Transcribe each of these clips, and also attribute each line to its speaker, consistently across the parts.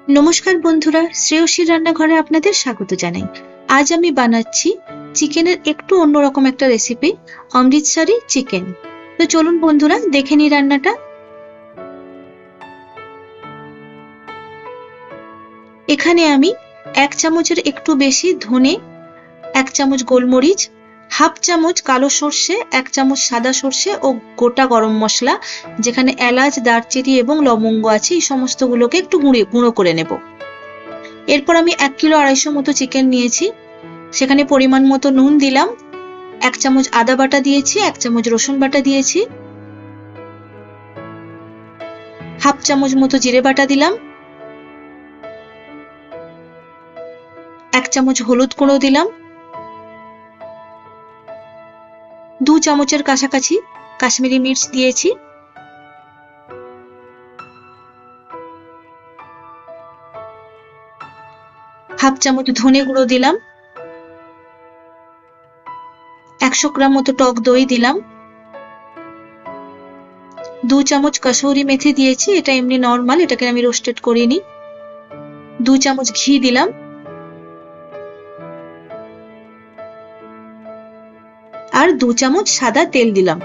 Speaker 1: নমস্কার বন্ধুরা, শ্রেয়সীর রান্নাঘরে আপনাদের স্বাগত জানাই। আজ আমি বানাচ্ছি চিকেনের একটু অন্যরকম একটা রেসিপি, অমৃতসরি চিকেন। তো চলুন বন্ধুরা দেখে নিই রান্নাটা। এখানে আমি 1 চামচের একটু বেশি ধনে, 1 চামচ গোলমরিচ, হাফ চামচ কালো সর্ষে, 1 চামচ সাদা সর্ষে ও গোটা গরম মশলা, যেখানে এলাচ, দারচিনি এবং লবঙ্গ আছে, এই সমস্তগুলোকে একটু গুঁড়ো করে নেব। এরপর আমি 1 কিলো 250 মতো চিকেন নিয়েছি, সেখানে পরিমাণ মতো নুন দিলাম, 1 চামচ আদা বাটা দিয়েছি, 1 চামচ রসুন বাটা দিয়েছি, হাফ চামচ মতো জিরে বাটা দিলাম, 1 চামচ হলুদ গুঁড়ো দিলাম, 2 চামচের কাছাকাছি কাশ্মীরি মির্চ দিয়েছি, হাফ চামচ ধনে গুঁড়ো দিলাম, 100 গ্রাম মতো টক দই দিলাম, 2 চামচ কসুরি মেথি দিয়েছি, এটা এমনি নরমাল, এটাকে আমি রোস্টেড করিনি, 2 চামচ ঘি দিলাম, আর 2 চামচ সাদা তেল দিলাম।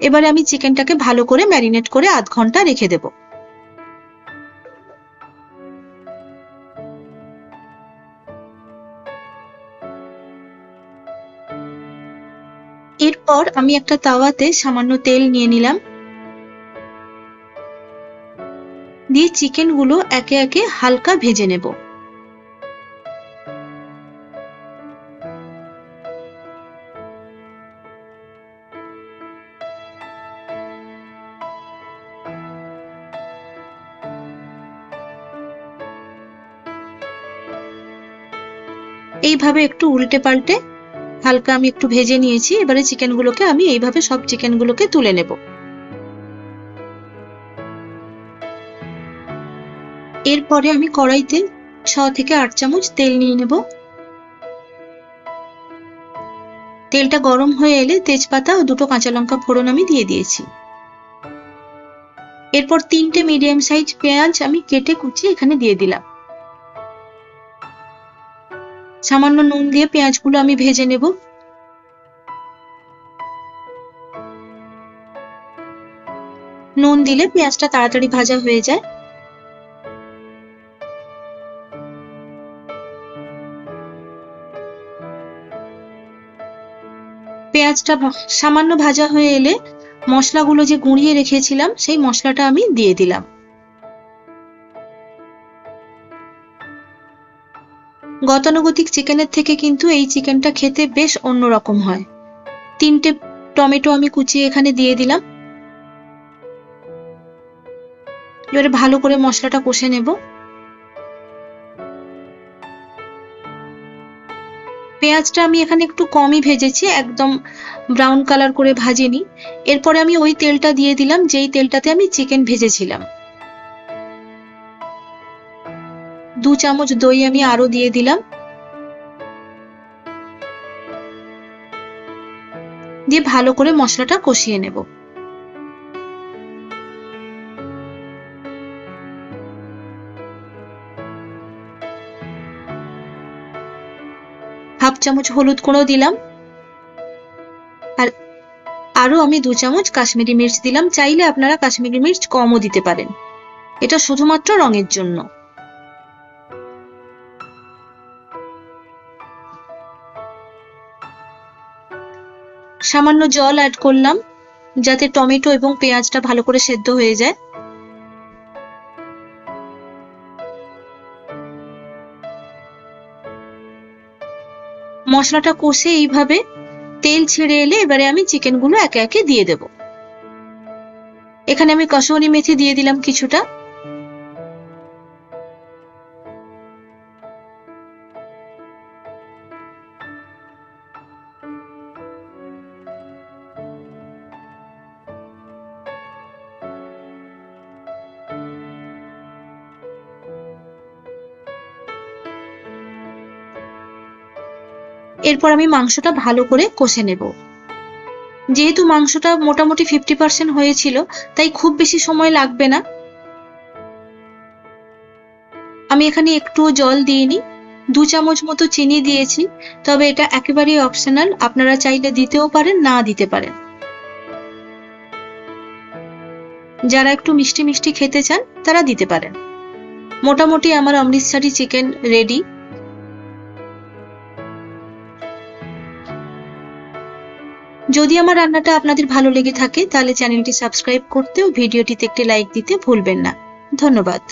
Speaker 1: এবারে আমি চিকেনটাকে ভালো করে ম্যারিনেট করে আধ ঘন্টা রেখে দেব। এরপর আমি একটা তাওয়াতে সামান্য তেল নিয়ে নিলাম, দিয়ে চিকেনগুলো একে একে হালকা ভেজে নেব। এইভাবে একটু উল্টে পাল্টে হালকা আমি একটু ভেজে নিয়েছি। এবারে চিকেনগুলোকে আমি এইভাবে সব চিকেনগুলোকে তুলে নেব। এরপরে আমি কড়াইতে 6 থেকে 8 চামচ তেল নিয়ে নেব। তেলটা গরম হয়ে এলে তেজপাতা ও 2টো কাঁচা লঙ্কা ফোড়ন আমি দিয়ে দিয়েছি। এরপর 3টে মিডিয়াম সাইজ পেঁয়াজ আমি কেটে কুচিয়ে এখানে দিয়ে দিলাম। সামান্য নুন দিয়ে পেঁয়াজগুলো আমি ভেজে নেব। নুন দিলে পেঁয়াজটা তাড়াতাড়ি ভাজা হয়ে যায়। পেঁয়াজটা সামান্য ভাজা হয়ে এলে মশলাগুলো যে গুঁড়িয়ে রেখেছিলাম সেই মশলাটা আমি দিয়ে দিলাম। গতানুগতিক চিকেনের থেকে কিন্তু এই চিকেনটা খেতে বেশ অন্যরকম হয়। 3টে টমেটো আমি কুচিয়ে এখানে দিয়ে দিলাম। এবারে ভালো করে মশলাটা কষে নেব। পেঁয়াজটা আমি এখানে একটু কমই ভেজেছি, একদম ব্রাউন কালার করে ভাজিনি। এরপরে আমি ওই তেলটা দিয়ে দিলাম যেই তেলটাতে আমি চিকেন ভেজেছিলাম। 2 চামচ দই আমি আরো দিয়ে দিলাম, দিয়ে ভালো করে মশলাটা কষিয়ে নেব। হাফ চামচ হলুদ গুঁড়ো দিলাম, আর আরো আমি 2 চামচ কাশ্মীরি মির্চ দিলাম। চাইলে আপনারা কাশ্মীরি মির্চ কমও দিতে পারেন, এটা শুধুমাত্র রঙের জন্য। সামান্য জল অ্যাড করলাম যাতে টমেটো এবং পেঁয়াজটা ভালো করে সেদ্ধ হয়ে যায়। মশলাটা কষে এইভাবে তেল ছেড়ে এলে এবারে আমি চিকেনগুলো একে একে দিয়ে দেব। এখানে আমি কসুরি মেথি দিয়ে দিলাম কিছুটা। এরপর আমি মাংসটা ভালো করে কষে নেব। যেহেতু মাংসটা মোটামুটি 50% হয়েছিল, তাই খুব বেশি সময় লাগবে না। আমি এখানে একটু জল দিইনি, 2 চামচ মতো চিনি দিয়েছি, তবে এটা একেবারেই অপশনাল, আপনারা চাইলে দিতেও পারেন, না দিতে পারেন। যারা একটু মিষ্টি মিষ্টি খেতে চান তারা দিতে পারেন। মোটামুটি আমার অমৃতসরি চিকেন রেডি। যদি আমার রান্নাটা আপনাদের ভালো লেগে থাকে তাহলে চ্যানেলটি সাবস্ক্রাইব করতে ও ভিডিওটিতে একটি লাইক দিতে ভুলবেন না। ধন্যবাদ।